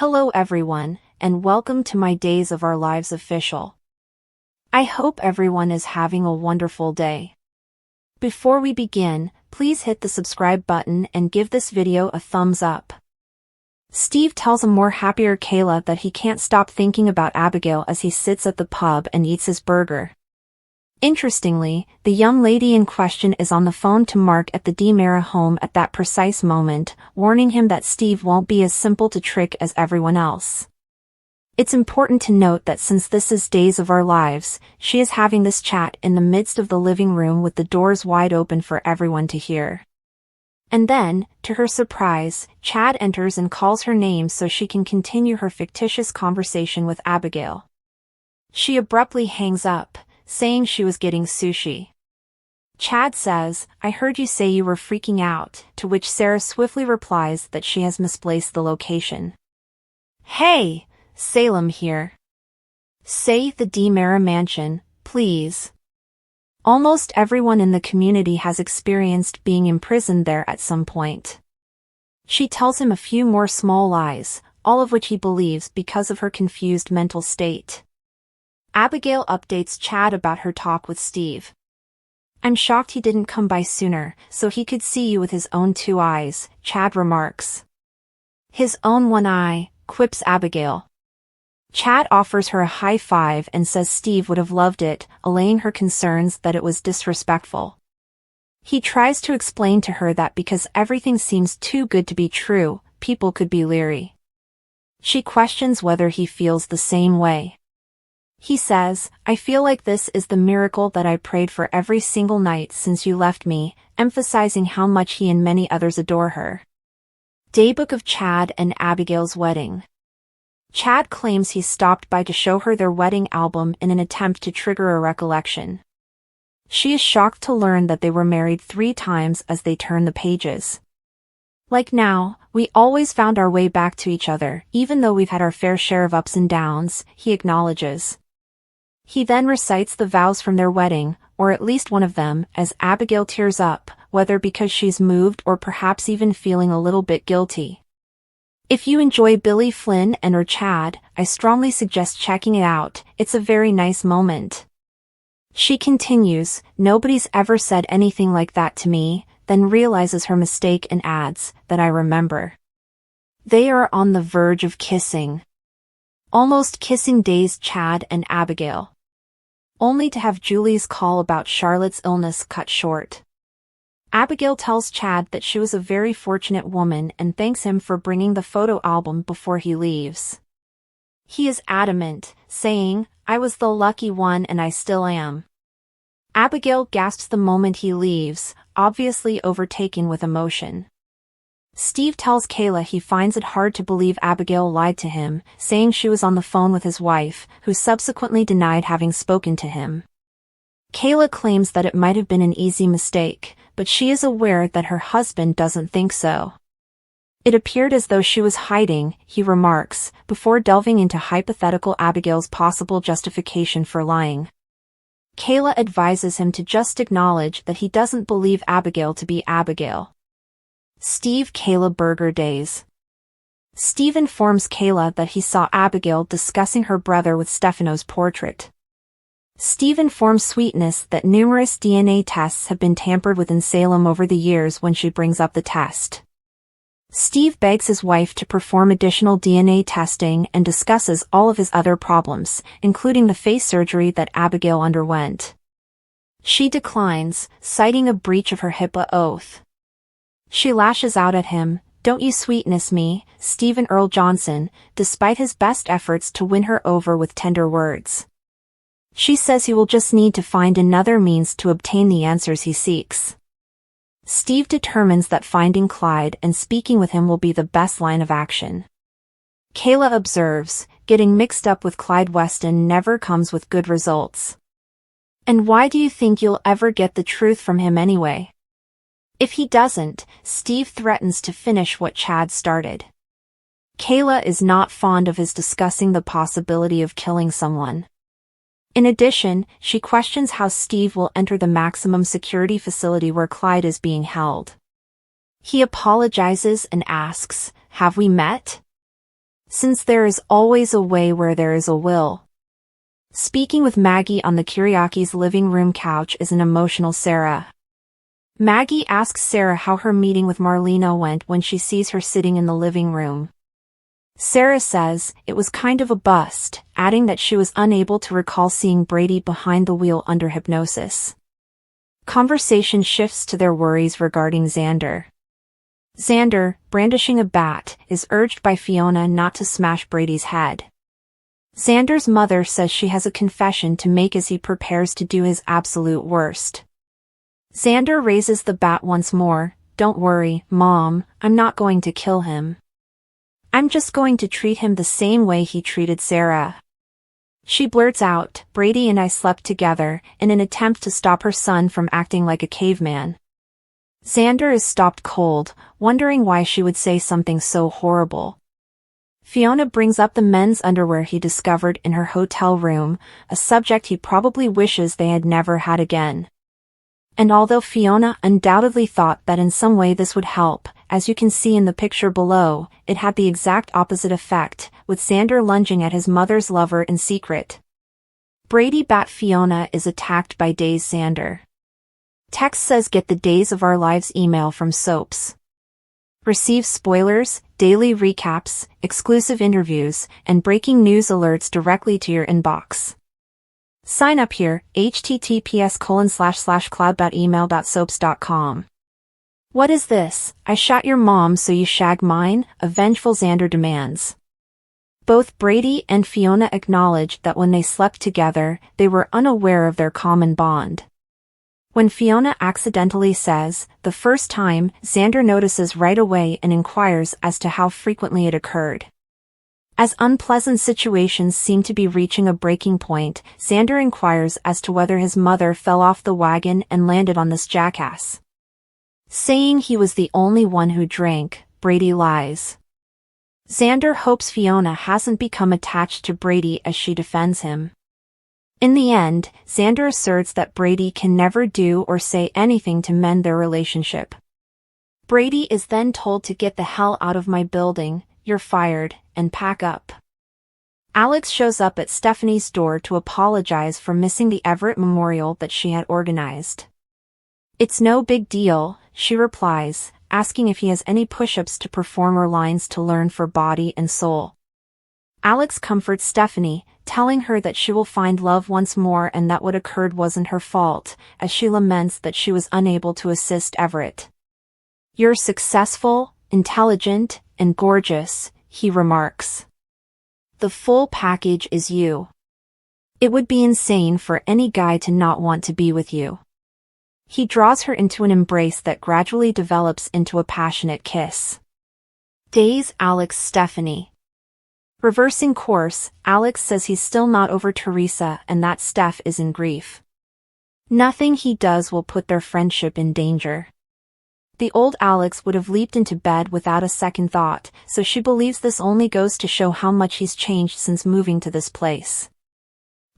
Hello everyone, and welcome to my Days of Our Lives official. I hope everyone is having a wonderful day. Before we begin, please hit the subscribe button and give this video a thumbs up. Steve tells a more happier Kayla that he can't stop thinking about Abigail as he sits at the pub and eats his burger. Interestingly, the young lady in question is on the phone to Mark at the DiMera home at that precise moment, warning him that Steve won't be as simple to trick as everyone else. It's important to note that since this is Days of Our Lives, she is having this chat in the midst of the living room with the doors wide open for everyone to hear. And then, to her surprise, Chad enters and calls her name so she can continue her fictitious conversation with Abigail. She abruptly hangs up, saying she was getting sushi. Chad says, "I heard you say you were freaking out," to which Sarah swiftly replies that she has misplaced the location. "Hey, Salem here. Say the DiMera mansion, please." Almost everyone in the community has experienced being imprisoned there at some point. She tells him a few more small lies, all of which he believes because of her confused mental state. Abigail updates Chad about her talk with Steve. "I'm shocked he didn't come by sooner, so he could see you with his own two eyes," Chad remarks. "His own one eye," quips Abigail. Chad offers her a high five and says Steve would have loved it, allaying her concerns that it was disrespectful. He tries to explain to her that because everything seems too good to be true, people could be leery. She questions whether he feels the same way. He says, "I feel like this is the miracle that I prayed for every single night since you left me," emphasizing how much he and many others adore her. Daybook of Chad and Abigail's wedding. Chad claims he stopped by to show her their wedding album in an attempt to trigger a recollection. She is shocked to learn that they were married 3 times as they turn the pages. "Like now, we always found our way back to each other, even though we've had our fair share of ups and downs," he acknowledges. He then recites the vows from their wedding, or at least one of them, as Abigail tears up, whether because she's moved or perhaps even feeling a little bit guilty. If you enjoy Billy Flynn and or Chad, I strongly suggest checking it out. It's a very nice moment. She continues, "Nobody's ever said anything like that to me," then realizes her mistake and adds, "that I remember." They are on the verge of kissing. Almost kissing days Chad and Abigail. Only to have Julie's call about Charlotte's illness cut short. Abigail tells Chad that she was a very fortunate woman and thanks him for bringing the photo album before he leaves. He is adamant, saying, "I was the lucky one and I still am." Abigail gasps the moment he leaves, obviously overtaken with emotion. Steve tells Kayla he finds it hard to believe Abigail lied to him, saying she was on the phone with his wife, who subsequently denied having spoken to him. Kayla claims that it might have been an easy mistake, but she is aware that her husband doesn't think so. "It appeared as though she was hiding," he remarks, before delving into hypothetical Abigail's possible justification for lying. Kayla advises him to just acknowledge that he doesn't believe Abigail to be Abigail. Steve-Kayla burger days. Steve informs Kayla that he saw Abigail discussing her brother with Stefano's portrait. Steve informs Sweetness that numerous DNA tests have been tampered with in Salem over the years when she brings up the test. Steve begs his wife to perform additional DNA testing and discusses all of his other problems, including the face surgery that Abigail underwent. She declines, citing a breach of her HIPAA oath. She lashes out at him, "Don't you sweetness me, Stephen Earl Johnson," despite his best efforts to win her over with tender words. She says he will just need to find another means to obtain the answers he seeks. Steve determines that finding Clyde and speaking with him will be the best line of action. Kayla observes, "Getting mixed up with Clyde Weston never comes with good results. And why do you think you'll ever get the truth from him anyway?" If he doesn't, Steve threatens to finish what Chad started. Kayla is not fond of his discussing the possibility of killing someone. In addition, she questions how Steve will enter the maximum security facility where Clyde is being held. He apologizes and asks, "Have we met?" since there is always a way where there is a will. Speaking with Maggie on the Kiriaki's living room couch is an emotional Sarah. Maggie asks Sarah how her meeting with Marlena went when she sees her sitting in the living room. Sarah says it was kind of a bust, adding that she was unable to recall seeing Brady behind the wheel under hypnosis. Conversation shifts to their worries regarding Xander. Xander, brandishing a bat, is urged by Fiona not to smash Brady's head. Xander's mother says she has a confession to make as he prepares to do his absolute worst. Xander raises the bat once more. "Don't worry, Mom, I'm not going to kill him. I'm just going to treat him the same way he treated Sarah." She blurts out, "Brady and I slept together," in an attempt to stop her son from acting like a caveman. Xander is stopped cold, wondering why she would say something so horrible. Fiona brings up the men's underwear he discovered in her hotel room, a subject he probably wishes they had never had again. And although Fiona undoubtedly thought that in some way this would help, as you can see in the picture below, it had the exact opposite effect, with Xander lunging at his mother's lover in secret. Brady bat Fiona is attacked by dazed Xander. Text says get the Days of Our Lives email from Soaps. Receive spoilers, daily recaps, exclusive interviews, and breaking news alerts directly to your inbox. Sign up here, https://cloud.email.soaps.com. What is this? I shot your mom so you shag mine, a vengeful Xander demands. Both Brady and Fiona acknowledge that when they slept together, they were unaware of their common bond. When Fiona accidentally says, "the first time," Xander notices right away and inquires as to how frequently it occurred. As unpleasant situations seem to be reaching a breaking point, Xander inquires as to whether his mother fell off the wagon and landed on this jackass. Saying he was the only one who drank, Brady lies. Xander hopes Fiona hasn't become attached to Brady as she defends him. In the end, Xander asserts that Brady can never do or say anything to mend their relationship. Brady is then told to get the hell out of my building, you're fired, and pack up. Alex shows up at Stephanie's door to apologize for missing the Everett memorial that she had organized. "It's no big deal," she replies, asking if he has any push-ups to perform or lines to learn for body and soul. Alex comforts Stephanie, telling her that she will find love once more and that what occurred wasn't her fault, as she laments that she was unable to assist Everett. "You're successful, intelligent, and gorgeous," he remarks. "The full package is you. It would be insane for any guy to not want to be with you." He draws her into an embrace that gradually develops into a passionate kiss. Days Alex Stephanie. Reversing course, Alex says he's still not over Teresa and that Steph is in grief. Nothing he does will put their friendship in danger. The old Alex would have leaped into bed without a second thought, so she believes this only goes to show how much he's changed since moving to this place.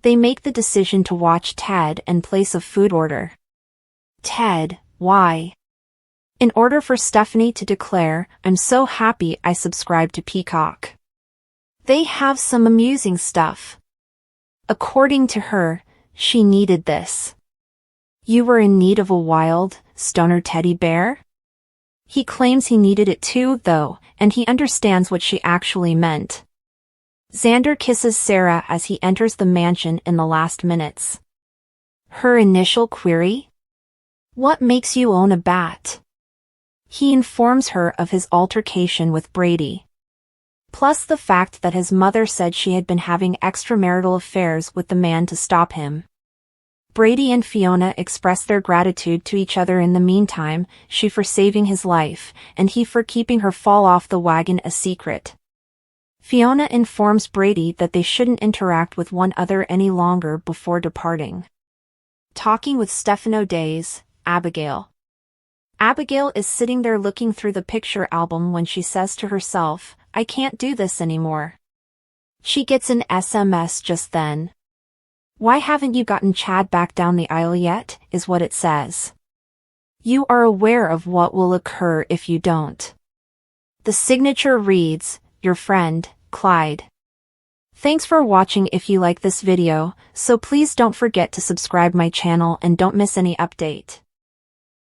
They make the decision to watch Ted and place a food order. Ted, why? In order for Stephanie to declare, "I'm so happy I subscribed to Peacock. They have some amusing stuff." According to her, she needed this. You were in need of a wild, stoner teddy bear? He claims he needed it too, though, and he understands what she actually meant. Xander kisses Sarah as he enters the mansion in the last minutes. Her initial query? What makes you own a bat? He informs her of his altercation with Brady. Plus the fact that his mother said she had been having extramarital affairs with the man to stop him. Brady and Fiona express their gratitude to each other in the meantime, she for saving his life, and he for keeping her fall off the wagon a secret. Fiona informs Brady that they shouldn't interact with one another any longer before departing. Talking with Stefano Days, Abigail. Abigail is sitting there looking through the picture album when she says to herself, "I can't do this anymore." She gets an SMS just then. "Why haven't you gotten Chad back down the aisle yet?" is what it says. "You are aware of what will occur if you don't." The signature reads, "Your friend, Clyde. Thanks for watching. If you like this video, so please don't forget to subscribe my channel and don't miss any update.